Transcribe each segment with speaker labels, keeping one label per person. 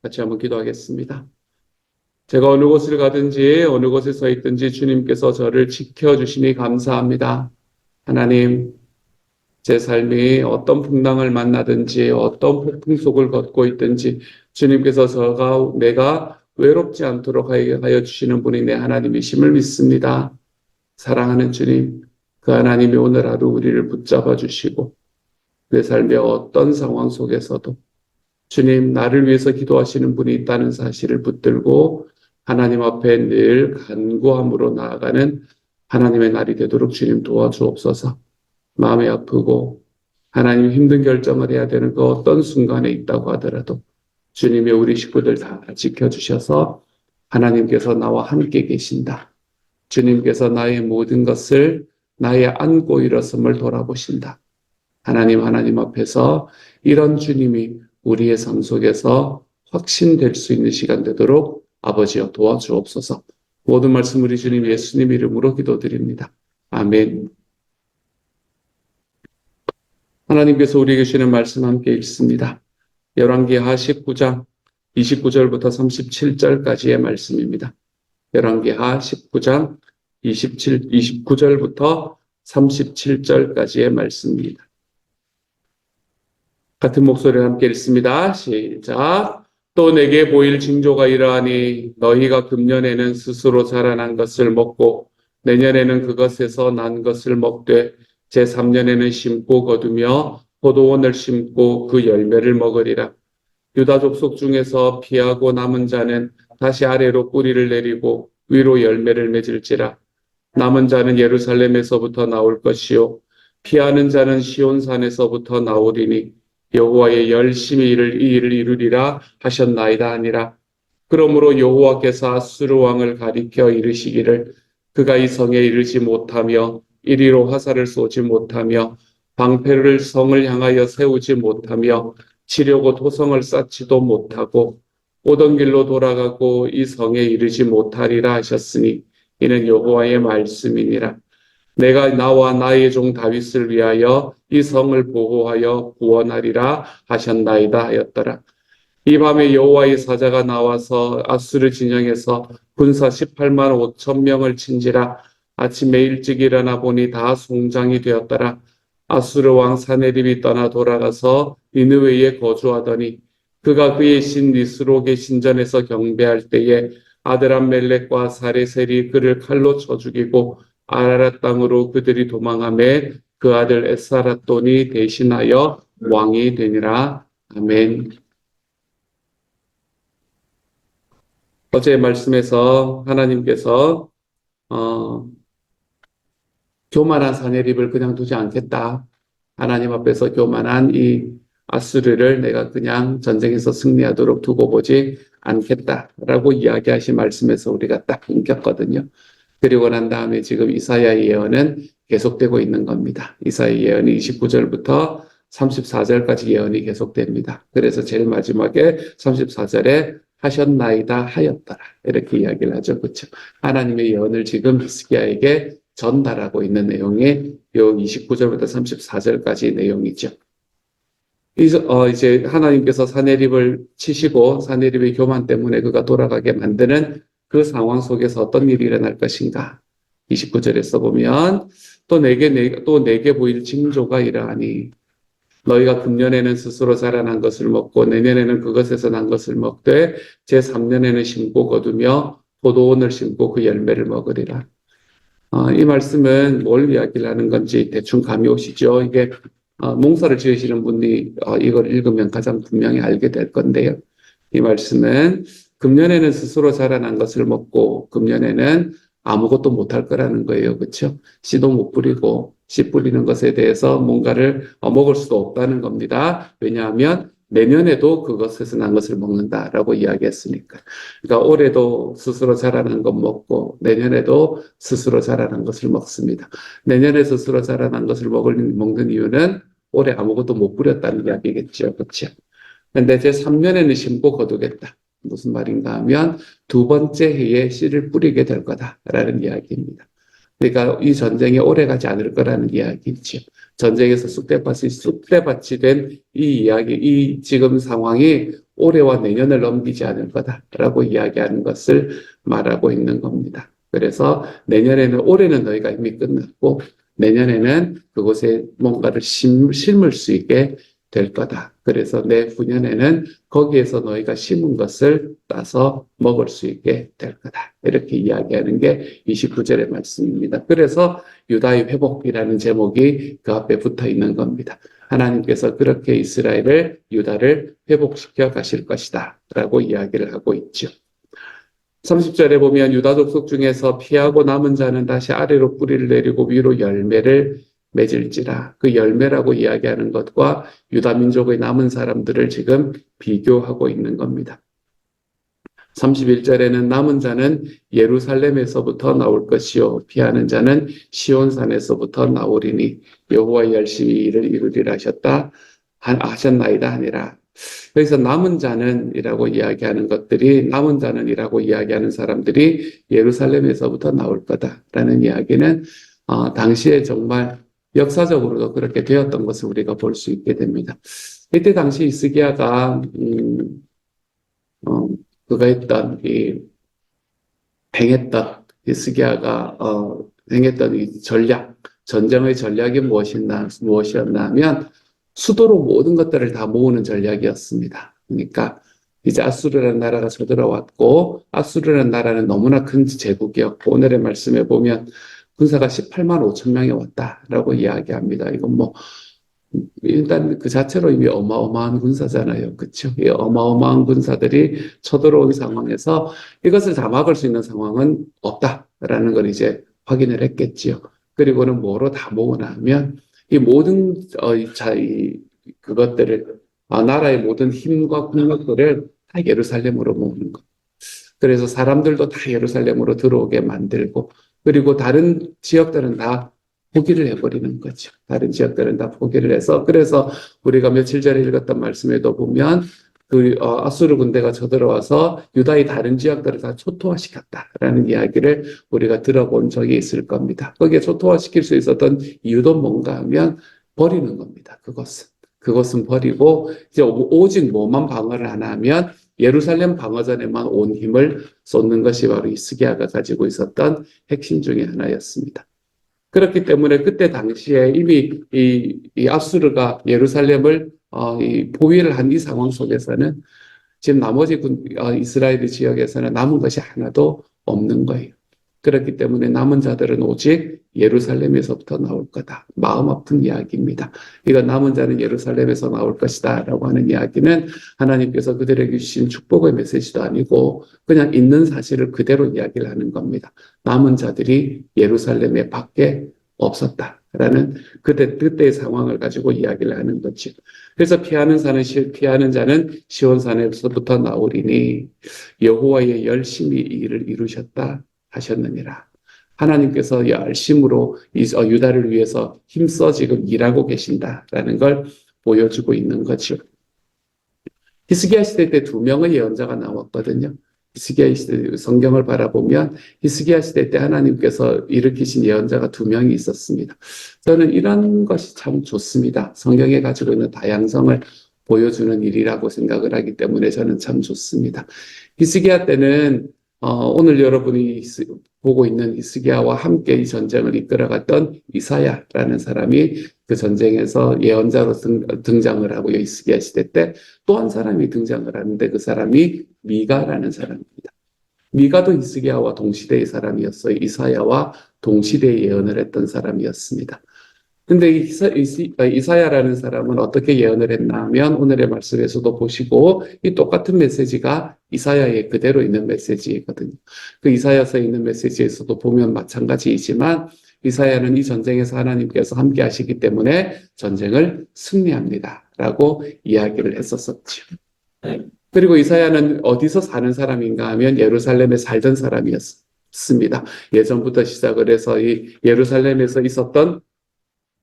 Speaker 1: 같이 한번 기도하겠습니다. 제가 어느 곳을 가든지 어느 곳에 서 있든지 주님께서 저를 지켜주시니 감사합니다. 하나님, 제 삶이 어떤 풍랑을 만나든지 어떤 폭풍 속을 걷고 있든지 주님께서 내가 외롭지 않도록 하여 주시는 분이 내 하나님이심을 믿습니다. 사랑하는 주님, 그 하나님이 오늘 하루 우리를 붙잡아 주시고 내 삶의 어떤 상황 속에서도 주님, 나를 위해서 기도하시는 분이 있다는 사실을 붙들고 하나님 앞에 늘 간구함으로 나아가는 하나님의 날이 되도록 주님 도와주옵소서. 마음이 아프고 하나님 힘든 결정을 해야 되는 그 어떤 순간에 있다고 하더라도 주님이 우리 식구들 다 지켜주셔서 하나님께서 나와 함께 계신다. 주님께서 나의 모든 것을 나의 안고 일어섬을 돌아보신다. 하나님 앞에서 이런 주님이 우리의 삶 속에서 확신될 수 있는 시간 되도록 아버지여 도와주옵소서. 모든 말씀 우리 주님 예수님 이름으로 기도드립니다. 아멘. 하나님께서 우리에게 주시는 말씀 함께 읽습니다. 열왕기하 19장 29절부터 37절까지의 말씀입니다. 열왕기하 19장 29절부터 37절까지의 말씀입니다. 같은 목소리로 함께 읽습니다. 시작. 또 내게 보일 징조가 이러하니 너희가 금년에는 스스로 자라난 것을 먹고 내년에는 그것에서 난 것을 먹되 제3년에는 심고 거두며 포도원을 심고 그 열매를 먹으리라. 유다 족속 중에서 피하고 남은 자는 다시 아래로 뿌리를 내리고 위로 열매를 맺을지라. 남은 자는 예루살렘에서부터 나올 것이요 피하는 자는 시온산에서부터 나오리니 여호와의 열심히 이 일을 이루리라 하셨나이다 하니라. 그러므로 여호와께서 아수르 왕을 가리켜 이르시기를 그가 이 성에 이르지 못하며 이리로 화살을 쏘지 못하며 방패를 성을 향하여 세우지 못하며 치려고 토성을 쌓지도 못하고 오던 길로 돌아가고 이 성에 이르지 못하리라 하셨으니 이는 여호와의 말씀이니라. 내가 나와 나의 종 다윗을 위하여 이 성을 보호하여 구원하리라 하셨나이다 하였더라. 이 밤에 여호와의 사자가 나와서 아수르 진영에서 군사 18만 5천 명을 친지라. 아침에 일찍 일어나 보니 다 송장이 되었더라. 아수르 왕 사네립이 떠나 돌아가서 니느웨에 거주하더니 그가 그의 신 니스록의 신전에서 경배할 때에 아드람멜렉과 사레셀이 그를 칼로 쳐 죽이고 아라랏 땅으로 그들이 도망하매 그 아들 에스라돈이 대신하여 왕이 되니라. 아멘. 어제 말씀에서 하나님께서 교만한 사내립을 그냥 두지 않겠다. 하나님 앞에서 교만한 이 아수르를 내가 그냥 전쟁에서 승리하도록 두고 보지 않겠다라고 이야기하신 말씀에서 우리가 딱 끊겼거든요. 그리고 난 다음에 지금 이사야의 예언은 계속되고 있는 겁니다. 이사야 예언이 29절부터 34절까지 예언이 계속됩니다. 그래서 제일 마지막에 34절에 하셨나이다 하였더라 이렇게 이야기를 하죠. 그렇죠? 하나님의 예언을 지금 히스기야에게 전달하고 있는 내용이 요 29절부터 34절까지 내용이죠. 이제 하나님께서 사내립을 치시고 사내립의 교만 때문에 그가 돌아가게 만드는 그 상황 속에서 어떤 일이 일어날 것인가? 29절에서 보면 또 내게 보일 징조가 이러하니 너희가 금년에는 스스로 자라난 것을 먹고 내년에는 그것에서 난 것을 먹되 제3년에는 심고 거두며 포도원을 심고 그 열매를 먹으리라. 이 말씀은 뭘 이야기를 하는 건지 대충 감이 오시죠? 이게 농사를 지으시는 분이 이걸 읽으면 가장 분명히 알게 될 건데요. 이 말씀은 금년에는 스스로 자라난 것을 먹고 금년에는 아무것도 못할 거라는 거예요. 그렇죠? 씨도 못 뿌리고 씨 뿌리는 것에 대해서 뭔가를 먹을 수도 없다는 겁니다. 왜냐하면 내년에도 그것에서 난 것을 먹는다라고 이야기했으니까. 그러니까 올해도 스스로 자라난 것 먹고 내년에도 스스로 자라난 것을 먹습니다. 내년에 스스로 자라난 것을 먹는 이유는 올해 아무것도 못 뿌렸다는 이야기겠죠. 그렇죠? 근데 제3년에는 심고 거두겠다. 무슨 말인가 하면 두 번째 해에 씨를 뿌리게 될 거다라는 이야기입니다. 그러니까 이 전쟁이 오래 가지 않을 거라는 이야기죠. 전쟁에서 쑥대밭이 된 이 이야기, 이 지금 상황이 올해와 내년을 넘기지 않을 거다라고 이야기하는 것을 말하고 있는 겁니다. 그래서 올해는 너희가 이미 끝났고, 내년에는 그곳에 뭔가를 심을 수 있게 될 거다. 그래서 내후년에는 거기에서 너희가 심은 것을 따서 먹을 수 있게 될 거다. 이렇게 이야기하는 게 29절의 말씀입니다. 그래서 유다의 회복이라는 제목이 그 앞에 붙어 있는 겁니다. 하나님께서 그렇게 유다를 회복시켜 가실 것이다. 라고 이야기를 하고 있죠. 30절에 보면 유다 족속 중에서 피하고 남은 자는 다시 아래로 뿌리를 내리고 위로 열매를 맺을지라. 그 열매라고 이야기하는 것과 유다 민족의 남은 사람들을 지금 비교하고 있는 겁니다. 31절에는 남은 자는 예루살렘에서부터 나올 것이요 피하는 자는 시온산에서부터 나오리니 여호와 열심히 일을 이루리라 하셨나이다 하니라. 여기서 남은 자는이라고 이야기하는 사람들이 예루살렘에서부터 나올 거다라는 이야기는 당시에 정말 역사적으로도 그렇게 되었던 것을 우리가 볼 수 있게 됩니다. 이때 당시 히스기야가 그가 행했던 이 전쟁의 전략이 무엇이었냐면 수도로 모든 것들을 다 모으는 전략이었습니다. 그러니까 이제 아수르라는 나라가 쳐들어왔고, 아수르라는 나라는 너무나 큰 제국이었고, 오늘의 말씀에 보면 군사가 18만 5천 명이 왔다라고 이야기합니다. 이건 일단 그 자체로 이미 어마어마한 군사잖아요. 그렇죠? 이 어마어마한 군사들이 쳐들어온 상황에서 이것을 다 막을 수 있는 상황은 없다라는 걸 이제 확인을 했겠지요. 그리고는 뭐로 다 모으냐면 이 모든 나라의 모든 힘과 국력들을 다 예루살렘으로 모으는 것. 그래서 사람들도 다 예루살렘으로 들어오게 만들고, 그리고 다른 지역들은 다 포기를 해버리는 거죠. 다른 지역들은 다 포기를 해서, 그래서 우리가 며칠 전에 읽었던 말씀에도 보면 아수르 군대가 쳐들어와서 유다의 다른 지역들을 다 초토화시켰다라는 이야기를 우리가 들어본 적이 있을 겁니다. 거기에 초토화시킬 수 있었던 이유도 뭔가 하면 버리는 겁니다. 그것은 버리고 이제 오직 뭐만 방어를 하나 하면 예루살렘 방어전에만 온 힘을 쏟는 것이 바로 히스기야가 가지고 있었던 핵심 중에 하나였습니다. 그렇기 때문에 그때 당시에 이미 이 아수르가 예루살렘을 포위를 한 이 상황 속에서는 지금 나머지 이스라엘 지역에서는 남은 것이 하나도 없는 거예요. 그렇기 때문에 남은 자들은 오직 예루살렘에서부터 나올 거다. 마음 아픈 이야기입니다. 이건 남은 자는 예루살렘에서 나올 것이다 라고 하는 이야기는 하나님께서 그들에게 주신 축복의 메시지도 아니고 그냥 있는 사실을 그대로 이야기를 하는 겁니다. 남은 자들이 예루살렘에 밖에 없었다라는 그때의 상황을 가지고 이야기를 하는 거죠. 그래서 피하는 자는 시온산에서부터 나오리니 여호와의 열심히 일을 이루셨다 하셨느니라. 하나님께서 열심으로 유다를 위해서 힘써 지금 일하고 계신다라는 걸 보여주고 있는 거죠. 히스기야 시대 때 2명의 예언자가 나왔거든요. 히스기야 시대 성경을 바라보면 히스기야 시대 때 하나님께서 일으키신 예언자가 2명이 있었습니다. 저는 이런 것이 참 좋습니다. 성경에 가지고 있는 다양성을 보여주는 일이라고 생각을 하기 때문에 저는 참 좋습니다. 히스기야 때는 오늘 여러분이 보고 있는 히스기야와 함께 이 전쟁을 이끌어갔던 이사야라는 사람이 그 전쟁에서 예언자로 등장을 하고요. 히스기야 시대 때 또 한 사람이 등장을 하는데 그 사람이 미가라는 사람입니다. 미가도 히스기야와 동시대의 사람이었어요. 이사야와 동시대에 예언을 했던 사람이었습니다. 근데 이사야라는 사람은 어떻게 예언을 했나 하면 오늘의 말씀에서도 보시고 이 똑같은 메시지가 이사야에 그대로 있는 메시지거든요. 그 이사야서에 있는 메시지에서도 보면 마찬가지이지만 이사야는 이 전쟁에서 하나님께서 함께 하시기 때문에 전쟁을 승리합니다. 라고 이야기를 했었었죠. 그리고 이사야는 어디서 사는 사람인가 하면 예루살렘에 살던 사람이었습니다. 예전부터 시작을 해서 이 예루살렘에서 있었던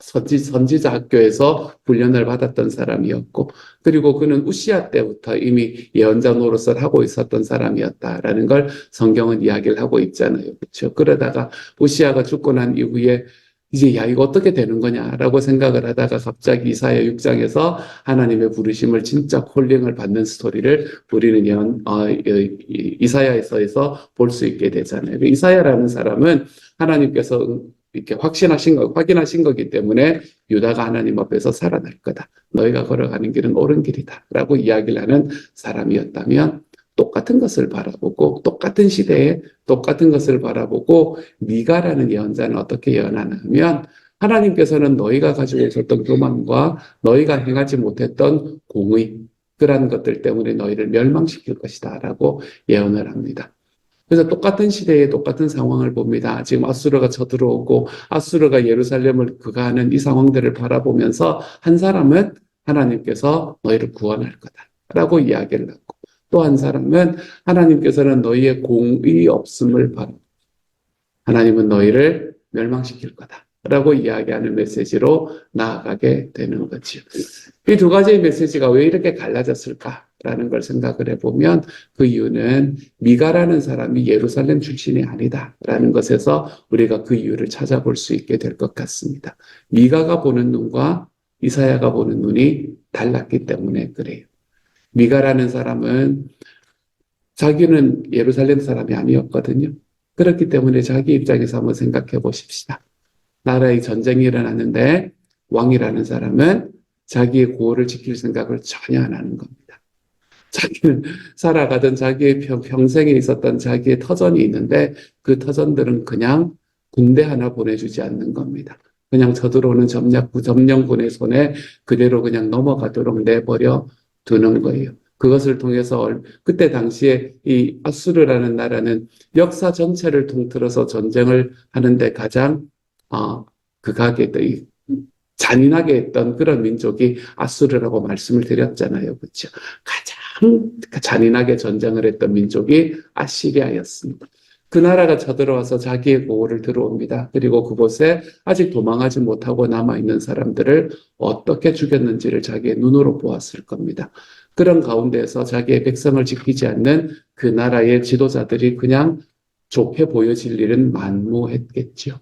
Speaker 1: 선지자 학교에서 훈련을 받았던 사람이었고, 그리고 그는 우시아 때부터 이미 예언자 노릇을 하고 있었던 사람이었다라는 걸 성경은 이야기를 하고 있잖아요. 그렇죠? 그러다가 우시아가 죽고 난 이후에 이제 야 이거 어떻게 되는 거냐라고 생각을 하다가 갑자기 이사야 6장에서 하나님의 부르심을 진짜 콜링을 받는 스토리를 우리는 이사야에서 볼 수 있게 되잖아요. 이사야라는 사람은 하나님께서 이렇게 확인하신 거기 때문에 유다가 하나님 앞에서 살아날 거다. 너희가 걸어가는 길은 옳은 길이다. 라고 이야기를 하는 사람이었다면 똑같은 것을 바라보고 똑같은 시대에 똑같은 것을 바라보고 미가라는 예언자는 어떻게 예언하냐면 하나님께서는 너희가 가지고 있었던 교만과 너희가 행하지 못했던 공의 그러한 것들 때문에 너희를 멸망시킬 것이다. 라고 예언을 합니다. 그래서 똑같은 시대에 똑같은 상황을 봅니다. 지금 아수르가 쳐들어오고 아수르가 예루살렘을 그가하는 이 상황들을 바라보면서 한 사람은 하나님께서 너희를 구원할 거다라고 이야기를 하고 또 한 사람은 하나님께서는 너희의 공의 없음을 바라고 하나님은 너희를 멸망시킬 거다라고 이야기하는 메시지로 나아가게 되는 거죠. 이 두 가지의 메시지가 왜 이렇게 갈라졌을까라는 걸 생각을 해보면 그 이유는 미가라는 사람이 예루살렘 출신이 아니다라는 것에서 우리가 그 이유를 찾아볼 수 있게 될 것 같습니다. 미가가 보는 눈과 이사야가 보는 눈이 달랐기 때문에 그래요. 미가라는 사람은 자기는 예루살렘 사람이 아니었거든요. 그렇기 때문에 자기 입장에서 한번 생각해 보십시다. 나라의 전쟁이 일어났는데 왕이라는 사람은 자기의 구호를 지킬 생각을 전혀 안 하는 겁니다. 자기는 살아가던 자기의 평생에 있었던 자기의 터전이 있는데 그 터전들은 그냥 군대 하나 보내주지 않는 겁니다. 그냥 저들어오는 점령군의 손에 그대로 그냥 넘어가도록 내버려 두는 거예요. 그것을 통해서 그때 당시에 이 아수르라는 나라는 역사 전체를 통틀어서 전쟁을 하는데 가장 극하게 잔인하게 했던 그런 민족이 아수르라고 말씀을 드렸잖아요. 그렇죠? 가장 잔인하게 전쟁을 했던 민족이 아시리아였습니다. 그 나라가 쳐들어와서 자기의 보호를 들어옵니다. 그리고 그곳에 아직 도망하지 못하고 남아있는 사람들을 어떻게 죽였는지를 자기의 눈으로 보았을 겁니다. 그런 가운데서 자기의 백성을 지키지 않는 그 나라의 지도자들이 그냥 좋게 보여질 일은 만무했겠죠.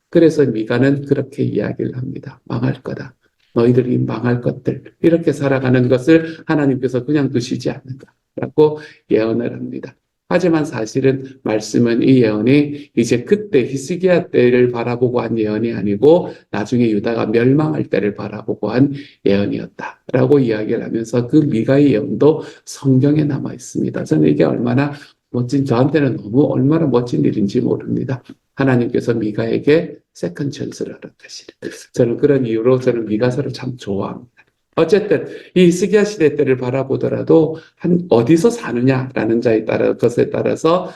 Speaker 1: 그래서 미가는 그렇게 이야기를 합니다. 망할 거다. 너희들이 망할 것들. 이렇게 살아가는 것을 하나님께서 그냥 두시지 않는다라고 예언을 합니다. 하지만 사실은 말씀은 이 예언이 이제 그때 히스기야 때를 바라보고 한 예언이 아니고 나중에 유다가 멸망할 때를 바라보고 한 예언이었다라고 이야기를 하면서 그 미가의 예언도 성경에 남아 있습니다. 저는 이게 얼마나 저한테는 얼마나 멋진 일인지 모릅니다. 하나님께서 미가에게 세컨 찬스를 허락하시는. 저는 그런 이유로 저는 미가서를 참 좋아합니다. 어쨌든 이 스기야 시대 때를 바라보더라도 어디서 사느냐라는 것에 따라서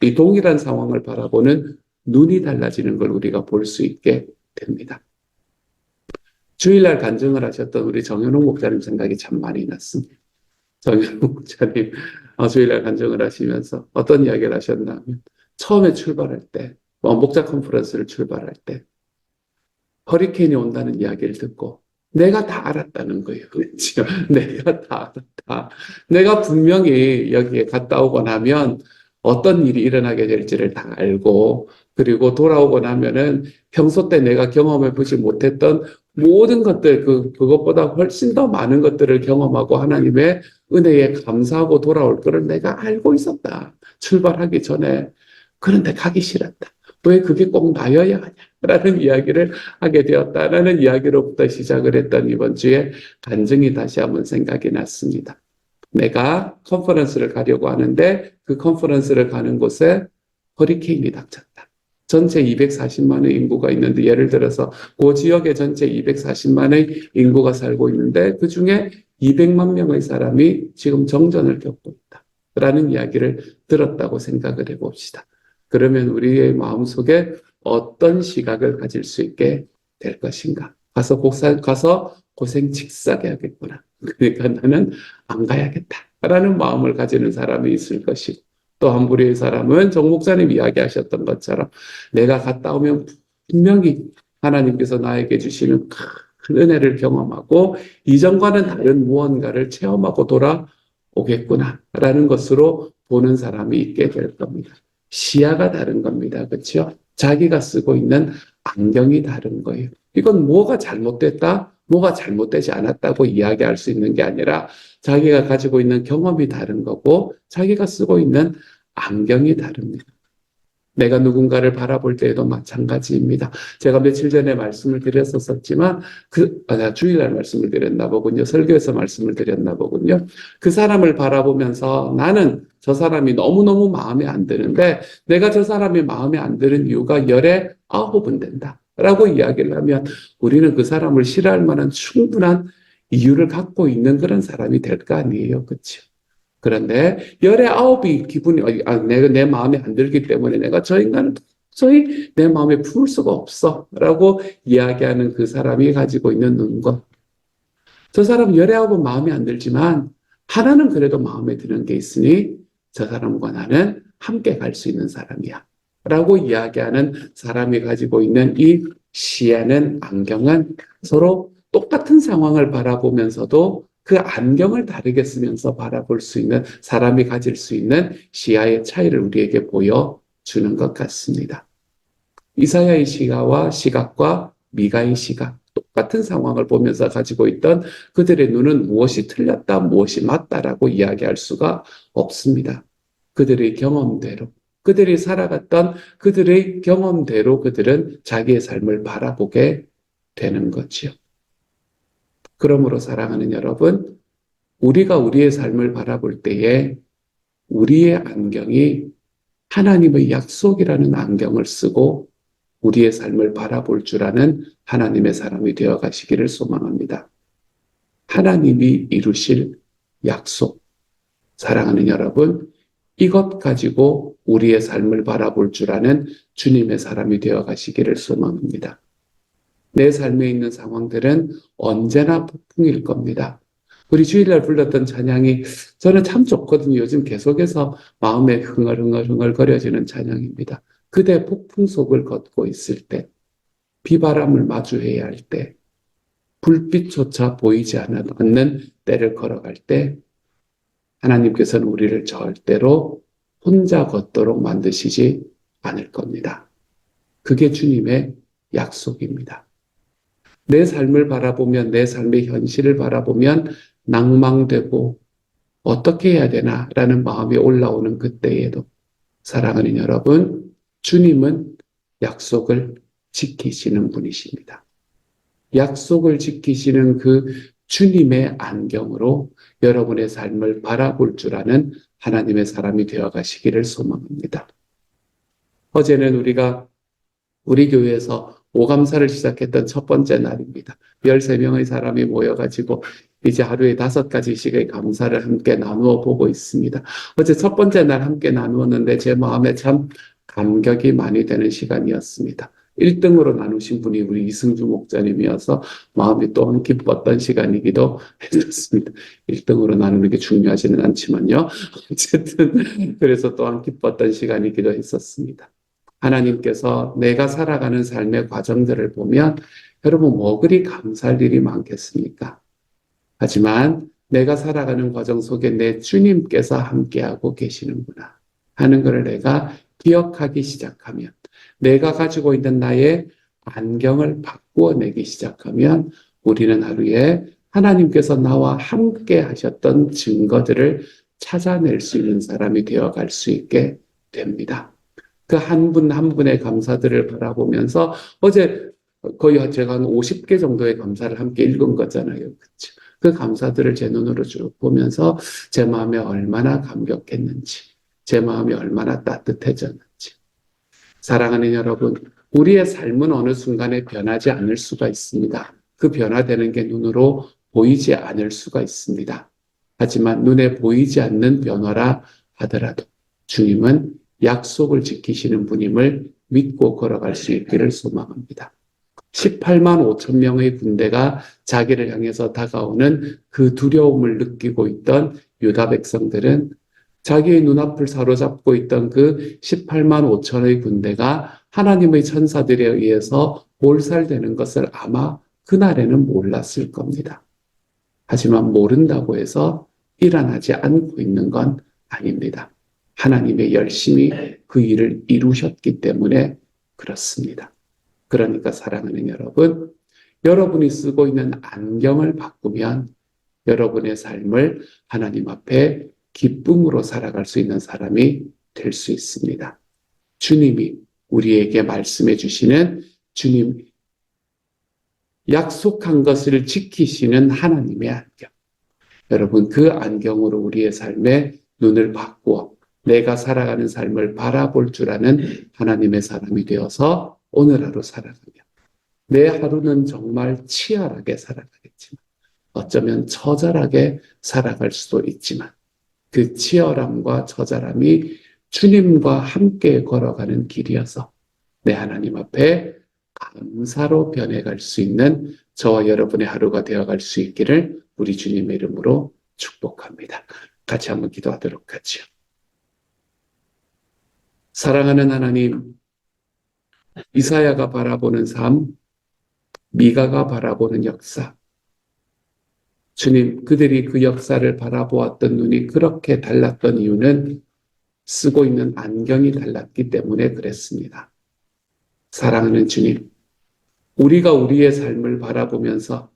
Speaker 1: 이 동일한 상황을 바라보는 눈이 달라지는 걸 우리가 볼 수 있게 됩니다. 주일날 간증을 하셨던 우리 정현웅 목사님 생각이 참 많이 났습니다. 정현웅 목사님 주일날 간증을 하시면서 어떤 이야기를 하셨냐면 처음에 출발할 때 목자 컨퍼런스를 출발할 때 허리케인이 온다는 이야기를 듣고 내가 다 알았다는 거예요. 그렇죠? 내가 다 알았다. 내가 분명히 여기에 갔다 오고 나면 어떤 일이 일어나게 될지를 다 알고 그리고 돌아오고 나면은 평소 때 내가 경험해보지 못했던 모든 것들 그것보다 훨씬 더 많은 것들을 경험하고 하나님의 은혜에 감사하고 돌아올 거를 내가 알고 있었다. 출발하기 전에. 그런데 가기 싫었다. 왜 그게 꼭 나여야 하냐? 라는 이야기를 하게 되었다라는 이야기로부터 시작을 했던 이번 주에 간증이 다시 한번 생각이 났습니다. 내가 컨퍼런스를 가려고 하는데 그 컨퍼런스를 가는 곳에 허리케인이 닥쳤다. 전체 240만의 인구가 있는데 예를 들어서 그 지역에 전체 240만의 인구가 살고 있는데 그중에 200만 명의 사람이 지금 정전을 겪고 있다. 라는 이야기를 들었다고 생각을 해봅시다. 그러면 우리의 마음속에 어떤 시각을 가질 수 있게 될 것인가? 가서 고생 직사게 하겠구나. 그러니까 나는 안 가야겠다라는 마음을 가지는 사람이 있을 것이고 또 한 부류의 사람은 정 목사님 이야기하셨던 것처럼 내가 갔다 오면 분명히 하나님께서 나에게 주시는 큰 은혜를 경험하고 이전과는 다른 무언가를 체험하고 돌아오겠구나라는 것으로 보는 사람이 있게 될 겁니다. 시야가 다른 겁니다. 그렇죠? 자기가 쓰고 있는 안경이 다른 거예요. 이건 뭐가 잘못됐다, 뭐가 잘못되지 않았다고 이야기할 수 있는 게 아니라 자기가 가지고 있는 경험이 다른 거고 자기가 쓰고 있는 안경이 다릅니다. 내가 누군가를 바라볼 때에도 마찬가지입니다. 제가 며칠 전에 말씀을 드렸었지만, 주일날 말씀을 드렸나 보군요. 설교에서 말씀을 드렸나 보군요. 그 사람을 바라보면서 나는 저 사람이 너무너무 마음에 안 드는데, 내가 저 사람이 마음에 안 드는 이유가 열에 9은 된다. 라고 이야기를 하면, 우리는 그 사람을 싫어할 만한 충분한 이유를 갖고 있는 그런 사람이 될 거 아니에요. 그렇죠? 그런데 열의 9이 기분이 내가 내 마음에 안 들기 때문에 내가 저 인간을 도저히 내 마음에 품을 수가 없어라고 이야기하는 그 사람이 가지고 있는 눈과 저 사람 열의 9은 마음에 안 들지만 하나는 그래도 마음에 드는 게 있으니 저 사람과 나는 함께 갈 수 있는 사람이야 라고 이야기하는 사람이 가지고 있는 이 시야는 안경은 서로 똑같은 상황을 바라보면서도 그 안경을 다르게 쓰면서 바라볼 수 있는 사람이 가질 수 있는 시야의 차이를 우리에게 보여주는 것 같습니다. 이사야의 시각과 미가의 시각, 똑같은 상황을 보면서 가지고 있던 그들의 눈은 무엇이 틀렸다, 무엇이 맞다라고 이야기할 수가 없습니다. 그들의 경험대로, 그들이 살아갔던 그들의 경험대로 그들은 자기의 삶을 바라보게 되는 거지요. 그러므로 사랑하는 여러분, 우리가 우리의 삶을 바라볼 때에 우리의 안경이 하나님의 약속이라는 안경을 쓰고 우리의 삶을 바라볼 줄 아는 하나님의 사람이 되어 가시기를 소망합니다. 하나님이 이루실 약속. 사랑하는 여러분, 이것 가지고 우리의 삶을 바라볼 줄 아는 주님의 사람이 되어 가시기를 소망합니다. 내 삶에 있는 상황들은 언제나 폭풍일 겁니다. 우리 주일날 불렀던 찬양이 저는 참 좋거든요. 요즘 계속해서 마음에 흥얼흥얼거려지는 찬양입니다. 그대 폭풍 속을 걷고 있을 때, 비바람을 마주해야 할 때, 불빛조차 보이지 않는 때를 걸어갈 때 하나님께서는 우리를 절대로 혼자 걷도록 만드시지 않을 겁니다. 그게 주님의 약속입니다. 내 삶을 바라보면, 내 삶의 현실을 바라보면 낭망되고 어떻게 해야 되나라는 마음이 올라오는 그때에도 사랑하는 여러분, 주님은 약속을 지키시는 분이십니다. 약속을 지키시는 그 주님의 안경으로 여러분의 삶을 바라볼 줄 아는 하나님의 사람이 되어 가시기를 소망합니다. 어제는 우리 교회에서 오감사를 시작했던 첫 번째 날입니다. 13명의 사람이 모여가지고 이제 하루에 5가지씩의 감사를 함께 나누어 보고 있습니다. 어제 첫 번째 날 함께 나누었는데 제 마음에 참 감격이 많이 되는 시간이었습니다. 1등으로 나누신 분이 우리 이승주 목사님이어서 마음이 또한 기뻤던 시간이기도 했습니다. 1등으로 나누는 게 중요하지는 않지만요. 어쨌든 그래서 또한 기뻤던 시간이기도 했었습니다. 하나님께서 내가 살아가는 삶의 과정들을 보면 여러분 뭐 그리 감사할 일이 많겠습니까? 하지만 내가 살아가는 과정 속에 내 주님께서 함께하고 계시는구나 하는 것을 내가 기억하기 시작하면 내가 가지고 있는 나의 안경을 바꾸어내기 시작하면 우리는 하루에 하나님께서 나와 함께 하셨던 증거들을 찾아낼 수 있는 사람이 되어갈 수 있게 됩니다. 그 한 분 한 분의 감사들을 바라보면서 어제 거의 제가 한 50개 정도의 감사를 함께 읽은 거잖아요. 그렇죠? 그 감사들을 제 눈으로 쭉 보면서 제 마음에 얼마나 감격했는지, 제 마음이 얼마나 따뜻해졌는지. 사랑하는 여러분, 우리의 삶은 어느 순간에 변하지 않을 수가 있습니다. 그 변화되는 게 눈으로 보이지 않을 수가 있습니다. 하지만 눈에 보이지 않는 변화라 하더라도 주님은 약속을 지키시는 분임을 믿고 걸어갈 수 있기를 소망합니다. 18만 5천 명의 군대가 자기를 향해서 다가오는 그 두려움을 느끼고 있던 유다 백성들은 자기의 눈앞을 사로잡고 있던 그 18만 5천의 군대가 하나님의 천사들에 의해서 몰살되는 것을 아마 그날에는 몰랐을 겁니다. 하지만 모른다고 해서 일어나지 않고 있는 건 아닙니다. 하나님의 열심히 그 일을 이루셨기 때문에 그렇습니다. 그러니까 사랑하는 여러분, 여러분이 쓰고 있는 안경을 바꾸면 여러분의 삶을 하나님 앞에 기쁨으로 살아갈 수 있는 사람이 될 수 있습니다. 주님이 우리에게 말씀해 주시는 주님 약속한 것을 지키시는 하나님의 안경. 여러분 그 안경으로 우리의 삶에 눈을 바꾸어 내가 살아가는 삶을 바라볼 줄 아는 하나님의 사람이 되어서 오늘 하루 살아가며 내 하루는 정말 치열하게 살아가겠지만 어쩌면 처절하게 살아갈 수도 있지만 그 치열함과 처절함이 주님과 함께 걸어가는 길이어서 내 하나님 앞에 감사로 변해갈 수 있는 저와 여러분의 하루가 되어갈 수 있기를 우리 주님의 이름으로 축복합니다. 같이 한번 기도하도록 하죠. 사랑하는 하나님, 이사야가 바라보는 삶, 미가가 바라보는 역사, 주님, 그들이 그 역사를 바라보았던 눈이 그렇게 달랐던 이유는 쓰고 있는 안경이 달랐기 때문에 그랬습니다. 사랑하는 주님, 우리가 우리의 삶을 바라보면서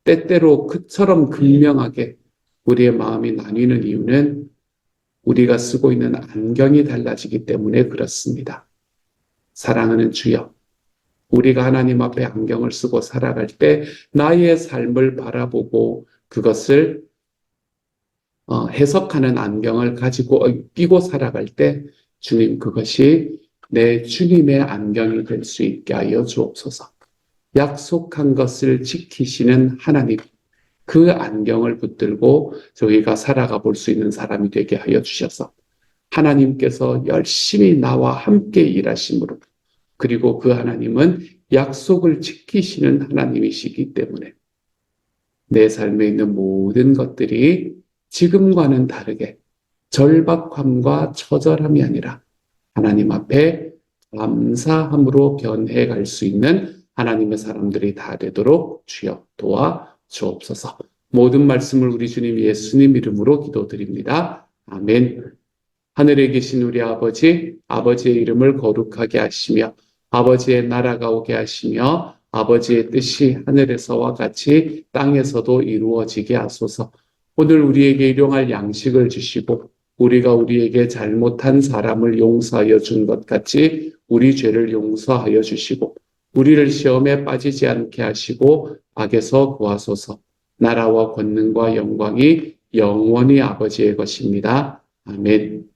Speaker 1: 때때로 그처럼 극명하게 우리의 마음이 나뉘는 이유는 우리가 쓰고 있는 안경이 달라지기 때문에 그렇습니다. 사랑하는 주여, 우리가 하나님 앞에 안경을 쓰고 살아갈 때 나의 삶을 바라보고 그것을 해석하는 안경을 가지고 끼고 살아갈 때 주님 그것이 내 주님의 안경이 될 수 있게 하여 주옵소서. 약속한 것을 지키시는 하나님, 그 안경을 붙들고 저희가 살아가 볼 수 있는 사람이 되게 하여 주셔서 하나님께서 열심히 나와 함께 일하심으로 그리고 그 하나님은 약속을 지키시는 하나님이시기 때문에 내 삶에 있는 모든 것들이 지금과는 다르게 절박함과 처절함이 아니라 하나님 앞에 감사함으로 변해 갈 수 있는 하나님의 사람들이 다 되도록 주여 도와 주옵소서. 모든 말씀을 우리 주님 예수님 이름으로 기도드립니다. 아멘. 하늘에 계신 우리 아버지, 아버지의 이름을 거룩하게 하시며 아버지의 나라가 오게 하시며 아버지의 뜻이 하늘에서와 같이 땅에서도 이루어지게 하소서. 오늘 우리에게 일용할 양식을 주시고 우리가 우리에게 잘못한 사람을 용서하여 준 것 같이 우리 죄를 용서하여 주시고 우리를 시험에 빠지지 않게 하시고 악에서 구하소서. 나라와 권능과 영광이 영원히 아버지의 것입니다. 아멘.